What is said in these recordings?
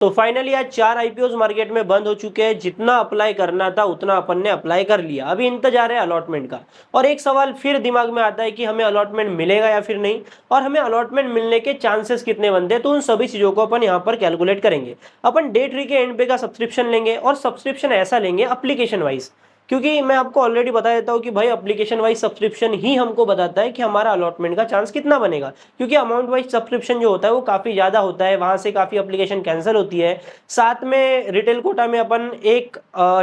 तो फाइनली आज 4 IPOs market में बंद हो चुके हैं। जितना अप्लाई करना था उतना अपन ने अप्लाई कर लिया। अभी इंतजार है अलॉटमेंट का। और एक सवाल फिर दिमाग में आता है कि हमें अलॉटमेंट मिलेगा या फिर नहीं, और हमें अलॉटमेंट मिलने के चांसेस कितने बनते हैं। तो उन सभी चीजों को अपन यहाँ पर कैलकुलेट करेंगे। अपन डे ट्री के एंड पे का सब्सक्रिप्शन लेंगे, और सब्सक्रिप्शन ऐसा लेंगे एप्लीकेशन वाइज, क्योंकि मैं आपको ऑलरेडी बता देता हूँ कि भाई एप्लीकेशन वाइज सब्सक्रिप्शन ही हमको बताता है कि हमारा अलॉटमेंट का चांस कितना बनेगा। क्योंकि अमाउंट वाइज सब्सक्रिप्शन जो होता है वो काफी ज्यादा होता है, वहां से काफी एप्लीकेशन कैंसिल होती है। साथ में रिटेल कोटा में अपन एक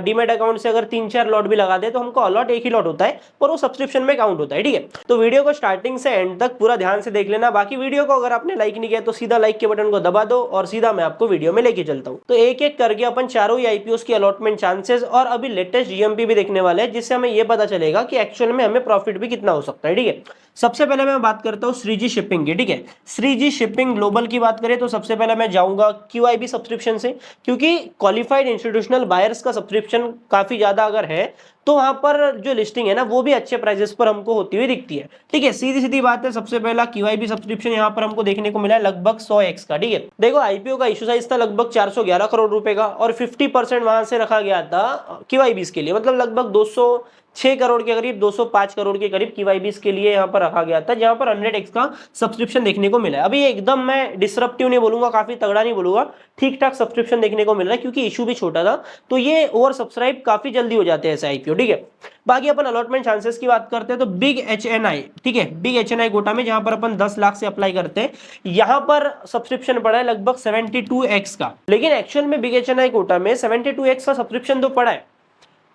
डीमेट अकाउंट से अगर 3-4 लॉट भी लगा दे तो हमको अलॉट एक ही लॉट होता है, और वो सब्सक्रिप्शन में काउंट होता है। ठीक है, तो वीडियो को स्टार्टिंग से एंड तक पूरा ध्यान से देख लेना। बाकी वीडियो को अगर आपने लाइक नहीं किया तो सीधा लाइक के बटन को दबा दो, और सीधा मैं आपको वीडियो में लेके चलता हूँ। तो एक एक करके अपन चारों ही आईपीओ की अलॉटमेंट चांसेस और अभी लेटेस्ट जीएमपी भी देखने वाले हैं, जिससे हमें यह पता चलेगा कि एक्चुअल में हमें प्रॉफिट भी कितना हो सकता है। ठीक है, सबसे पहले मैं बात करता हूँ श्रीजी शिपिंग की। ठीक है, श्रीजी शिपिंग ग्लोबल की बात करें तो सबसे पहले मैं जाऊंगा क्यूआईबी सब्सक्रिप्शन से, क्योंकि क्वालिफाइड इंस्टीट्यूशनल बायर्स का सब्सक्रिप्शन काफी ज्यादा अगर है तो वहां पर जो लिस्टिंग है ना वो भी अच्छे प्राइसेस पर हमको होती हुई दिखती है। ठीक है, सीधी सीधी बात है, सबसे पहला क्यूआईबी सब्सक्रिप्शन यहाँ पर हमको देखने को मिला है लगभग 100x का। ठीक है, देखो आईपीओ का इशू साइज था लगभग 411 करोड़ रुपए का, और 50% वहां से रखा गया था क्यूआईबीस के लिए, मतलब लगभग 206 करोड़ के करीब, 205 करोड़ के करीब क्यूआईबीस के लिए यहाँ पर रखा गया था, जहां पर 100x का सब्सक्रिप्शन देखने को मिला है। अभी एकदम मैं डिसरप्टिव नहीं बोलूंगा, काफी तगड़ा नहीं बोलूंगा, ठीक ठाक सब्सक्रिप्शन देखने को मिल रहा है, क्योंकि इशू भी छोटा था। तो ये ओवर सब्सक्राइब काफी जल्दी हो जाते हैं ऐसे आईपीओ। ठीक है, बाकी अपन अलॉटमेंट चांसेस की बात करते हैं तो बिग एचएनआई, ठीक है, बिग एचएनआई कोटा में जहां पर अपन 10 लाख से अप्लाई करते हैं, यहां पर सब्सक्रिप्शन पड़ा है लगभग 72x का। लेकिन एक्चुअल में बिग एचएनआई कोटा में 72x का सब्सक्रिप्शन तो पड़ा है,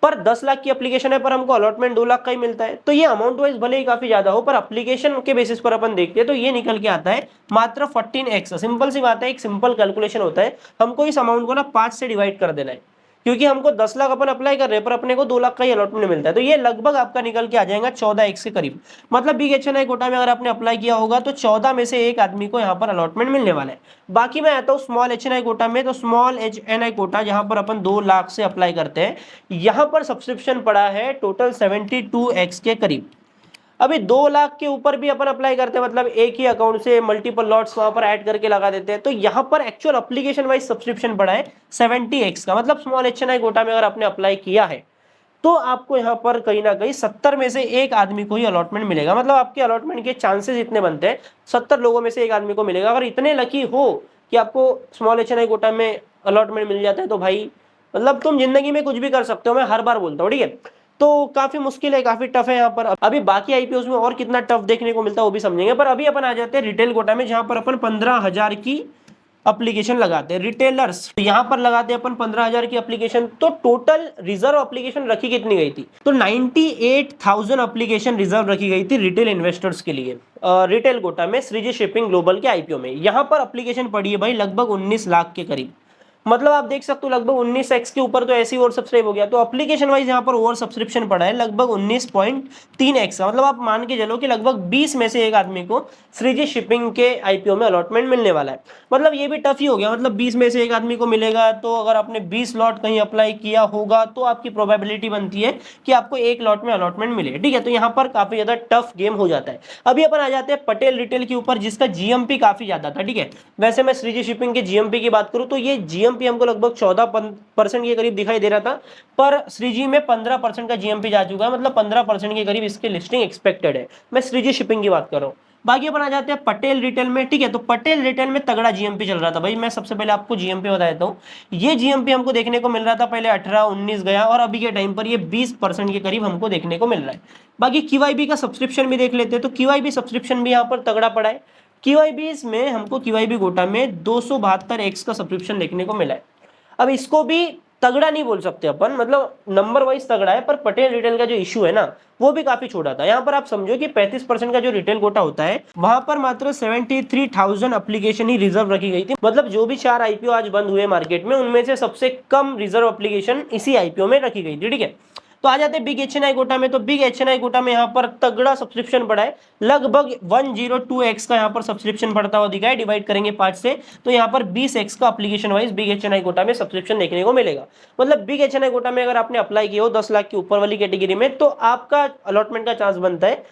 पर 10 लाख की एप्लीकेशन है, पर हमको अलॉटमेंट 2 लाख का ही मिलता है। तो ये अमाउंट वाइज भले ही काफी ज्यादा हो, पर एप्लीकेशन के बेसिस पर अपन देखते हैं तो ये निकल के आता है मात्र 14x। सिंपल सी बात है, एक सिंपल कैलकुलेशन होता है, हमको इस अमाउंट को ना 5 से डिवाइड कर देना है, क्योंकि हमको 10 लाख अपन अप्लाई कर रहे हैं पर अपने को 2 लाख का ही अलॉटमेंट मिलता है। तो ये लगभग आपका निकल के आ जाएगा 14x के करीब। मतलब बिग एचएनआई कोटा में अगर आपने अप्लाई किया होगा तो 14 में से एक आदमी को यहाँ पर अलॉटमेंट मिलने वाला है। बाकी मैं आता हूँ स्मॉल एचएनआई कोटा में, तो स्मॉल एचएनआई कोटा जहां पर अपन 2 लाख से अप्लाई करते हैं, यहां पर सब्सक्रिप्शन पड़ा है टोटल 72x के करीब। अभी 2 लाख के ऊपर भी अपन अप्लाई करते हैं, मतलब एक ही अकाउंट से मल्टीपल लॉट्स वहां पर ऐड करके लगा देते हैं, तो यहां पर एक्चुअल एप्लीकेशन वाइज सब्सक्रिप्शन पड़ा है 70x का। मतलब स्मॉल एचएनआई कोटा में अगर आपने अप्लाई किया है तो आपको यहाँ पर कहीं ना कहीं 70 में से एक आदमी को ही अलॉटमेंट मिलेगा। मतलब आपके अलॉटमेंट के चांसेस इतने बनते हैं 70 लोगों में से एक आदमी को मिलेगा। अगर इतने लकी हो कि आपको स्मॉल एचएनआई कोटा में अलॉटमेंट मिल जाता है तो भाई मतलब तुम जिंदगी में कुछ भी कर सकते हो, मैं हर बार बोलता हूँ। ठीक है, तो काफी मुश्किल है, काफी टफ है यहाँ पर। अभी बाकी आईपीओ में और कितना टफ देखने को मिलता है वो भी समझेंगे, पर अभी अपन आ जाते हैं रिटेल कोटा में, जहां पर अपन 15,000 की एप्लीकेशन लगाते हैं रिटेलर्स। तो यहाँ पर लगाते हैं अपन 15,000 की एप्लीकेशन। तो टोटल रिजर्व एप्लीकेशन रखी कितनी गई थी, तो 98,000 एप्लीकेशन रिजर्व रखी गई थी रिटेल इन्वेस्टर्स के लिए रिटेल कोटा में श्रीजी शिपिंग ग्लोबल के आईपीओ में। यहाँ पर एप्लीकेशन पड़ी है भाई लगभग 19 लाख के करीब। मतलब आप देख सकते हो लगभग 19x के ऊपर तो ऐसे ही ओवर सब्सक्राइब हो गया। तो एप्लीकेशन वाइज यहाँ पर ओवर सब्सक्रिप्शन पड़ा है लगभग 19.3x का। मतलब आप मान के चलो कि लगभग 20 में से एक आदमी को श्रीजी शिपिंग के आईपीओ में अलॉटमेंट मिलने वाला है। मतलब ये भी टफ ही हो गया, मतलब 20 में से एक आदमी को मिलेगा, तो अगर आपने 20 लॉट कहीं अप्लाई किया होगा तो आपकी प्रोबेबिलिटी बनती है कि आपको एक लॉट में अलॉटमेंट मिले। ठीक है, तो यहाँ पर काफी ज्यादा टफ गेम हो जाता है। अभी अपन आ जाते हैं पटेल रिटेल के ऊपर, जिसका जीएमपी काफी ज्यादा था। ठीक है, वैसे मैं श्रीजी शिपिंग के जीएमपी की बात करूं तो ये जीएमपी हमको लगभग 14% के करीब दिखाई दे रहा था, पर श्रीजी में 15% का जीएमपी जा चुका है। मतलब 15% के करीब इसकी लिस्टिंग एक्सपेक्टेड है। मैं श्रीजी शिपिंग की बात कर रहा हूं। बाकी अपन आ जाते हैं पटेल रिटेल में। ठीक है, तो पटेल रिटेल में तगड़ा जीएमपी चल रहा था भाई। मैं सबसे पहले आपको जीएमपी बता देता हूँ। ये जीएमपी हमको देखने को मिल रहा था पहले 18-19 गया, और अभी के टाइम पर ये 20% के करीब हमको देखने को मिल रहा है। बाकी क्यूआईबी का सब्सक्रिप्शन भी देख लेते हैं, तो क्यूआईबी सब्सक्रिप्शन भी यहाँ पर तगड़ा पड़ा है। क्यूआईबी में हमको क्यूआईबी कोटा में 272x का सब्सक्रिप्शन देखने को मिला है। अब इसको भी तगड़ा नहीं बोल सकते अपन, मतलब नंबर वाइज तगड़ा है, पर पटेल रिटेल का जो इशू है ना वो भी काफी छोटा था। यहाँ पर आप समझो कि 35% का जो रिटेल कोटा होता है वहां पर मात्र 73,000 एप्लीकेशन ही रिजर्व रखी गई थी। मतलब जो भी 4 आईपीओ आज बंद हुए मार्केट में, उनमें से सबसे कम रिजर्व एप्लीकेशन इसी आईपीओ में रखी गई थी। ठीक है, तो आ जाते हैं बिग एचएनआई कोटा में। तो बिग एचएनआई कोटा में यहाँ पर तगड़ा सब्सक्रिप्शन पड़ा है, लगभग 102x का यहाँ पर सब्सक्रिप्शन पड़ता हुआ दिखा है। डिवाइड करेंगे 5 से तो यहाँ पर 20x का application wise big HNI quota में सब्सक्रिप्शन देखने को मिलेगा। मतलब बिग एचएनआई कोटा में अगर आपने अप्लाई किया हो 10 लाख की ऊपर वाली कैटेगरी में, तो आपका अलॉटमेंट का चांस बनता है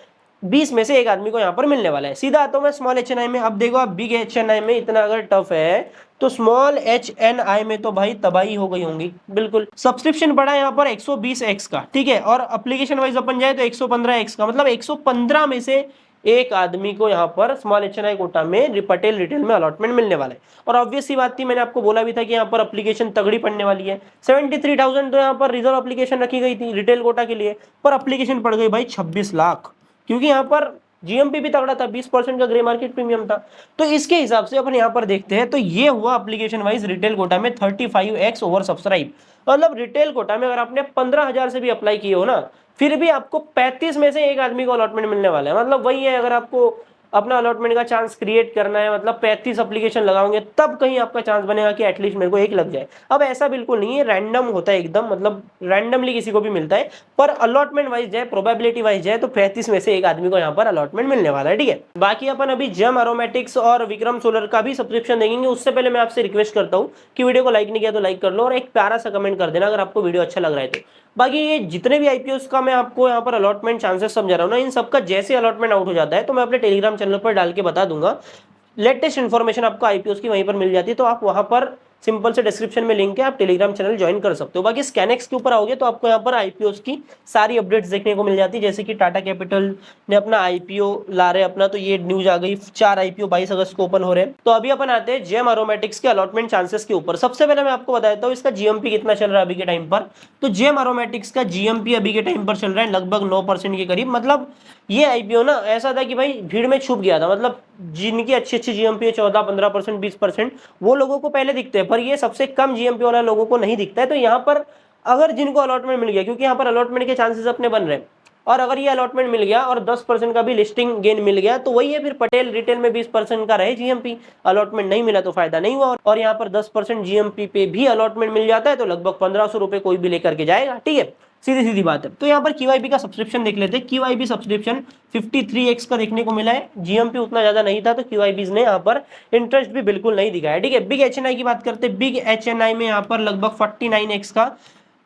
20 में से एक आदमी को यहाँ पर मिलने वाला है। सीधा आता हूँ मैं स्मॉल एच एन आई में। अब देखो आप बिग एच एन आई में इतना अगर टफ है तो स्मॉल एच एन आई में तो भाई तबाही हो गई होंगी। बिल्कुल सब्सक्रिप्शन बढ़ा यहाँ पर 120x का, ठीक है, और एप्लीकेशन वाइज अपन जाए तो 115x का, मतलब 115 में से एक आदमी को यहाँ पर स्मॉल एच एन आई कोटा में पटेल रिटेल में अलॉटमेंट मिलने वाला है। और ऑब्वियस सी बात थी, मैंने आपको बोला भी था कि यहाँ पर एप्लीकेशन तगड़ी पड़ने वाली है। 73,000 तो यहाँ पर रिजर्व एप्लीकेशन रखी गई थी रिटेल कोटा के लिए, पर एप्लीकेशन पड़ गई भाई 26 लाख, क्योंकि यहाँ पर जीएमपी भी तगड़ा था, 20% का ग्रे मार्केट प्रीमियम था। तो इसके हिसाब से अपन यहाँ पर देखते हैं तो ये हुआ एप्लीकेशन वाइज रिटेल कोटा में 35x ओवर सब्सक्राइब। मतलब रिटेल कोटा में अगर आपने 15,000 से भी अप्लाई किए हो ना, फिर भी आपको 35 में से एक आदमी को अलॉटमेंट मिलने वाला है। मतलब वही है, अगर आपको अपना अलॉटमेंट का चांस क्रिएट करना है, मतलब 35 एप्लीकेशन लगाओगे तब कहीं आपका चांस बनेगा कि एटलीस्ट मेरे को एक लग जाए। अब ऐसा बिल्कुल नहीं है, रैंडम होता है एकदम, मतलब रैंडमली किसी को भी मिलता है, पर अलॉटमेंट वाइज जाए, प्रोबेबिलिटी वाइज जाए तो 35 में से एक आदमी को यहाँ पर अलॉटमेंट मिलने वाला है, ठीक है। बाकी अपन अभी जेम एरोमेटिक्स और विक्रम सोलर का भी सब्सक्रिप्शन देखेंगे। उससे पहले मैं आपसे रिक्वेस्ट करता हूँ कि वीडियो को लाइक नहीं किया तो लाइक कर लो और एक प्यारा सा कमेंट कर देना अगर आपको वीडियो अच्छा लग रहा है तो। बाकी ये जितने भी आईपीओस का मैं आपको यहाँ पर अलॉटमेंट चांसेस समझा रहा हूँ ना, इन सबका जैसे अलॉटमेंट आउट हो जाता है तो मैं अपने टेलीग्राम चैनल पर डाल के बता दूंगा। लेटेस्ट इन्फॉर्मेशन आपको आईपीओस की वहीं पर मिल जाती है, तो आप वहां पर सिंपल से डिस्क्रिप्शन में लिंक है, आप टेलीग्राम चैनल ज्वाइन कर सकते हो। बाकी स्कैनेक्स के ऊपर आओगे तो आपको यहाँ पर आईपीओस की सारी अपडेट्स देखने को मिल जाती है, जैसे कि टाटा कैपिटल ने अपना आईपीओ ला रहे अपना, तो ये न्यूज आ गई, 4 आईपीओ 22 अगस्त को ओपन हो रहे हैं। तो अभी अपन आते हैं जेम एरोमेटिक्स के अलॉटमेंट चांसेस के ऊपर। सबसे पहले मैं आपको बता देता हूँ इसका जीएमपी कितना चल रहा है अभी के टाइम पर। तो जेम एरोमेटिक्स का जीएमपी अभी के टाइम पर चल रहा है लगभग 9% के करीब। मतलब ये आईपीओ ना ऐसा था कि भाई भीड़ में छुप गया था, मतलब जिनकी अच्छी अच्छी जीएमपी है 14-15%, 20%, वो लोगों को पहले दिखते हैं, पर ये सबसे कम जीएमपी वाला लोगों को नहीं दिखता है। तो यहाँ पर अगर जिनको अलॉटमेंट मिल गया, क्योंकि यहाँ पर अलॉटमेंट के चांसेस अपने बन रहे हैं, और अगर ये अलॉटमेंट मिल गया और 10% का भी लिस्टिंग गेन मिल गया तो वही है, फिर पटेल रिटेल में 20% का रहे जीएमपी। अलॉटमेंट नहीं मिला तो फायदा नहीं हुआ, और यहाँ पर 10% जीएमपी पे भी अलॉटमेंट मिल जाता है तो लगभग 1500 रुपए कोई भी लेकर के जाएगा, ठीक है, सीधी सीधी बात है। तो यहाँ पर क्यूआईबी का सब्सक्रिप्शन देख लेते हैं। क्यूआईबी सब्सक्रिप्शन 53x का देखने को मिला है, जीएमपी उतना ज्यादा नहीं था तो क्यूआईबी ने यहाँ पर इंटरेस्ट भी बिल्कुल नहीं दिखाया, ठीक है। बिग एचएनआई की बात करते हैं। बिग एचएनआई में यहाँ पर लगभग 49x का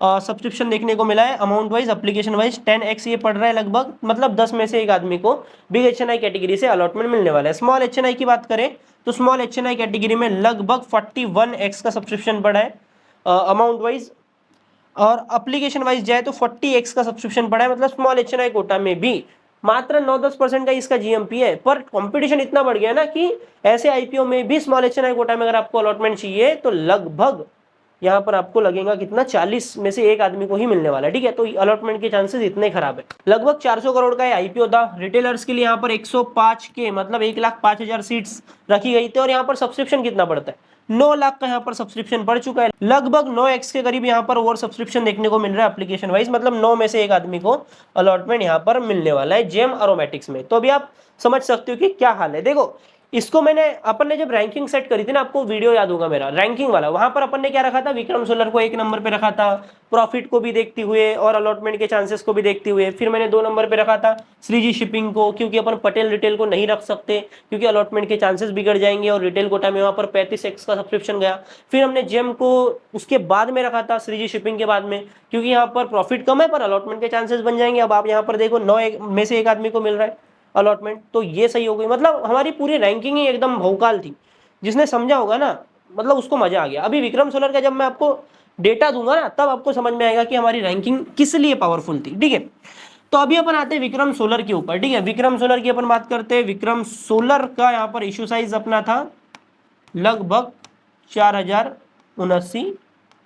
सब्सक्रिप्शन देखने को मिला है। Amount wise application wise 10x ये पड़ रहा है लगभग, मतलब 10 में से एक आदमी को बिग एचएनआई कैटेगरी से अलॉटमेंट मिलने वाला है। स्मॉल एचएनआई की बात करें तो स्मॉल एचएनआई कैटेगरी में लगभग 41x का सब्सक्रिप्शन पड़ा है अमाउंट वाइज, और एप्लीकेशन वाइज जाए तो 40x का सब्सक्रिप्शन पड़ा है। मतलब स्मॉल एचएनआई कोटा में भी मात्र 9-10% का इसका जीएमपी है, पर कंपटीशन इतना बढ़ गया ना कि ऐसे आईपीओ में भी स्मॉल एचएनआई कोटा में अगर आपको अलॉटमेंट चाहिए तो लगभग यहाँ पर आपको लगेगा कितना, 40 में से एक आदमी को ही मिलने वाला है, ठीक है। तो अलॉटमेंट के चांसेस इतने खराब है। लगभग 400 करोड़ का आईपीओ था रिटेलर्स के लिए, यहाँ पर 105 के मतलब 1,05,000 सीट्स रखी गई थी, और यहाँ पर सब्सक्रिप्शन कितना पड़ता है, 9 लाख का यहाँ पर सब्सक्रिप्शन पड़ चुका है। लगभग 9x के करीब यहाँ पर ओवर सब्सक्रिप्शन देखने को मिल रहा है एप्लीकेशन वाइज, मतलब 9 में से एक आदमी को अलॉटमेंट यहाँ पर मिलने वाला है जेम एरोमेटिक्स में। तो अभी आप समझ सकते हो कि क्या हाल है। देखो इसको मैंने, अपन ने जब रैंकिंग सेट करी थी ना, आपको वीडियो याद होगा मेरा रैंकिंग वाला, वहां पर अपन ने क्या रखा था, विक्रम सोलर को 1 नंबर पे रखा था, प्रॉफिट को भी देखते हुए और अलॉटमेंट के चांसेस को भी देखते हुए। फिर मैंने 2 नंबर पे रखा था श्रीजी शिपिंग को, क्योंकि अपन पटेल रिटेल को नहीं रख सकते क्योंकि अलॉटमेंट के चांसेस बिगड़ जाएंगे, और रिटेल कोटा में वहां पर 35x का सब्सक्रिप्शन गया। फिर हमने जेम को उसके बाद में रखा था, श्रीजी शिपिंग के बाद में, क्योंकि यहाँ पर प्रॉफिट कम है पर अलॉटमेंट के चांसेस बन जाएंगे। अब आप यहाँ पर देखो 9 में से एक आदमी को मिल रहा है अलॉटमेंट, तो ये सही हो गई। मतलब हमारी पूरी रैंकिंग ही एकदम भौकाल थी, जिसने समझा होगा ना मतलब उसको मजा आ गया। अभी विक्रम सोलर का जब मैं आपको डेटा दूंगा ना तब आपको समझ में आएगा कि हमारी रैंकिंग किस लिए पावरफुल थी, ठीक है। तो अभी अपन आते हैं विक्रम सोलर के ऊपर, ठीक है। विक्रम सोलर की अपन बात करते हैं। विक्रम सोलर का यहाँ पर इश्यू साइज अपना था लगभग 4,079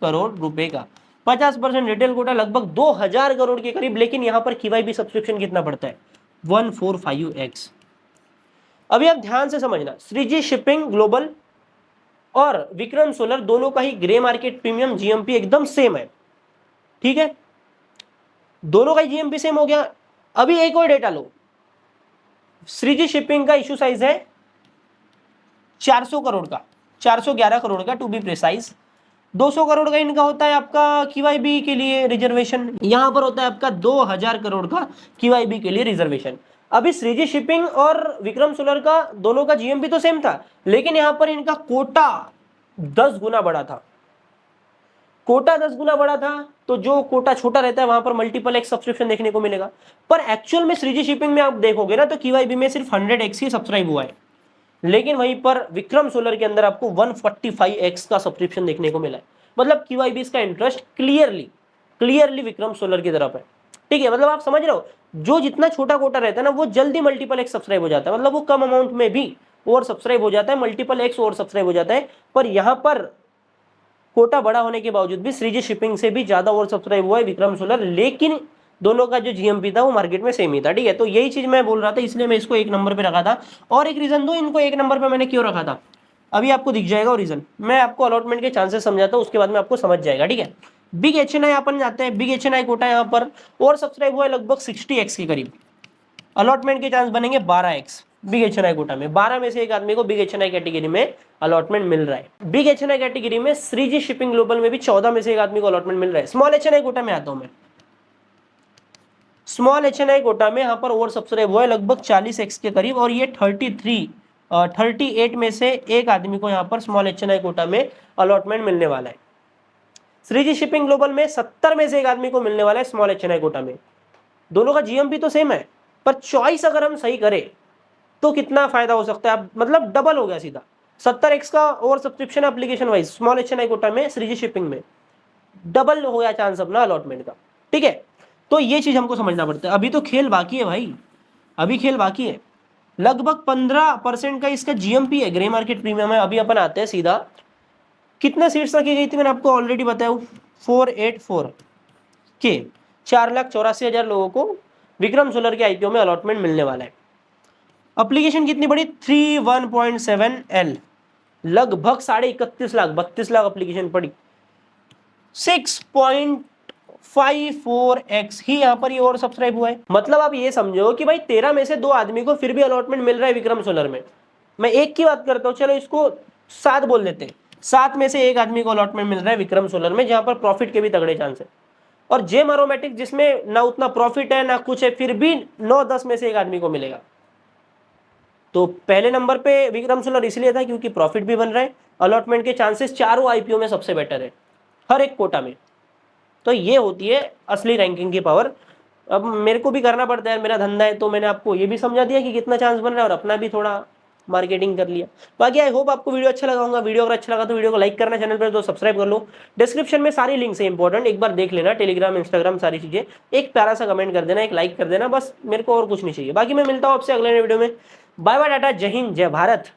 करोड़ रुपए का, 50% रिटेल कोटा लगभग 2,000 करोड़ के करीब। लेकिन यहाँ पर क्यूआईबी सब्सक्रिप्शन कितना पड़ता है, 145x। अभी आप ध्यान से समझना, श्रीजी शिपिंग ग्लोबल और विक्रम सोलर दोनों का ही ग्रे मार्केट प्रीमियम जीएमपी एकदम सेम है, ठीक है, दोनों का ही जीएमपी सेम हो गया। अभी एक और डेटा लो, श्रीजी शिपिंग का इश्यू साइज है 400 करोड़ का, 411 करोड़ का टू बी प्रिसाइज। 200 करोड़ का इनका होता है आपका क्यूआईबी के लिए रिजर्वेशन, यहां पर होता है आपका 2,000 करोड़ का क्यूआईबी के लिए रिजर्वेशन। अभी श्रीजी शिपिंग और विक्रम सोलर का दोनों का जीएमपी तो सेम था, लेकिन यहां पर इनका कोटा 10 गुना बड़ा था। कोटा 10 गुना बड़ा था तो जो कोटा छोटा रहता है वहां पर मल्टीपल एक्स सब्सक्रिप्शन देखने को मिलेगा, पर एक्चुअल में श्रीजी शिपिंग में आप देखोगे ना तो QIB में सिर्फ 100x ही सब्सक्राइब हुआ है, लेकिन वहीं पर विक्रम सोलर के अंदर आपको 145x का सब्सक्रिप्शन देखने को मिला है। मतलब QIB का इंटरेस्ट क्लियरली विक्रम सोलर की तरफ है। ठीक है, मतलब आप समझ रहे हो, जो जितना छोटा कोटा रहता है ना वो जल्दी मल्टीपल एक्स सब्सक्राइब हो जाता है, मतलब वो कम अमाउंट में भी ओवर सब्सक्राइब हो जाता है, मल्टीपल एक्स ओवर सब्सक्राइब हो जाता है। पर यहां पर कोटा बड़ा होने के बावजूद भी श्रीजी शिपिंग से भी ज्यादा ओवर सब्सक्राइब हुआ है विक्रम सोलर, लेकिन दोनों का जो GMP था वो मार्केट में सेम ही था। ठीक है, तो यही चीज मैं बोल रहा था, इसलिए मैं इसको 1 नंबर पे रखा था। और एक रीजन दो इनको 1 नंबर पे मैंने क्यों रखा था, अभी आपको दिख जाएगा वो रीजन। मैं आपको अलॉटमेंट के चांसेस समझाता हूँ, उसके बाद में आपको समझ जाएगा। ठीक है, बिग HNI अपन जाते हैं। बिग HNI कोटा यहाँ पर और सब्सक्राइब हुआ है लगभग 60x के करीब, अलॉटमेंट के चांस बनेंगे 12x। बिग HNI कोटा में 12 में से एक आदमी को बिग HNI कैटेगरी में अलॉटमेंट मिल रहा है। बिग HNI कैटेगरी में श्रीजी शिपिंग ग्लोबल में भी 14 में से एक आदमी को अलॉटमेंट मिल रहा है। स्मॉल HNI कोटा में आता हूं मैं। स्मॉल HNI कोटा में यहाँ पर ओवर सब्सक्राइब हुआ है लगभग 40x के करीब, और ये 38 में से एक आदमी को यहाँ पर स्मॉल HNI कोटा में अलॉटमेंट मिलने वाला है। श्रीजी शिपिंग ग्लोबल में 70 में से एक आदमी को मिलने वाला है स्मॉल HNI कोटा में। दोनों का GMP तो सेम है, पर चॉइस अगर हम सही करें तो कितना फायदा हो सकता है, मतलब डबल हो गया सीधा। 70x का over subscription application wise small HNI quota में श्रीजी शिपिंग में, डबल हो गया चांस अपना अलॉटमेंट का। ठीक है, तो ये चीज हमको समझना पड़ता है। अभी तो खेल बाकी है भाई, अभी खेल बाकी है। लगभग 15% का इसका GMP है, ग्रे मार्केट प्रीमियम है। अभी अपन आते हैं सीधा, कितने सीट्स रखी गई थी मैंने आपको ऑलरेडी बताया, 484 के 4,84,000 लोगों को विक्रम सोलर के IPO में अलॉटमेंट मिलने वाला है। एप्लीकेशन कितनी बड़ी, 31.7L, लगभग 31.5 लाख 32 लाख एप्लीकेशन पड़ी। 6.54x ही यहाँ पर ये और सब्सक्राइब हुआ है। मतलब आप ये समझो कि भाई 13 में से 2 आदमी को फिर भी अलॉटमेंट मिल रहा है विक्रम सोलर में। मैं एक की बात करता हूँ, चलो इसको 7 बोल देते हैं, 7 में से एक आदमी को अलॉटमेंट मिल रहा है विक्रम सोलर में, जहां पर प्रॉफिट के भी तगड़े चांस है। और जेम एरोमेटिक जिसमें ना उतना प्रॉफिट है ना कुछ है, फिर भी 9-10 में से एक आदमी को मिलेगा। तो पहले नंबर पे विक्रम सोलर इसलिए था क्योंकि प्रॉफिट भी बन रहा है, अलॉटमेंट के चांसेस चारों IPO में सबसे बेटर है हर एक कोटा में। तो ये होती है असली रैंकिंग की पावर। अब मेरे को भी करना पड़ता है, मेरा धंधा है, तो मैंने आपको ये भी समझा दिया कि कितना चांस बन रहा है और अपना भी थोड़ा मार्केटिंग कर लिया। बाकी आई होप आपको वीडियो अच्छा लगा होगा। वीडियो अगर अच्छा लगा तो वीडियो को लाइक करना, चैनल पर तो सब्सक्राइब कर लो। डिस्क्रिप्शन में सारी लिंक्स है इंपॉर्टेंट, एक बार देख लेना, टेलीग्राम, इंस्टाग्राम, सारी चीजें। एक प्यारा सा कमेंट कर देना, एक लाइक कर देना, बस मेरे को और कुछ नहीं चाहिए। बाकी मैं मिलता हूँ आपसे अगले वीडियो में। बाय बाय, टाटा, जय हिंद, जय भारत।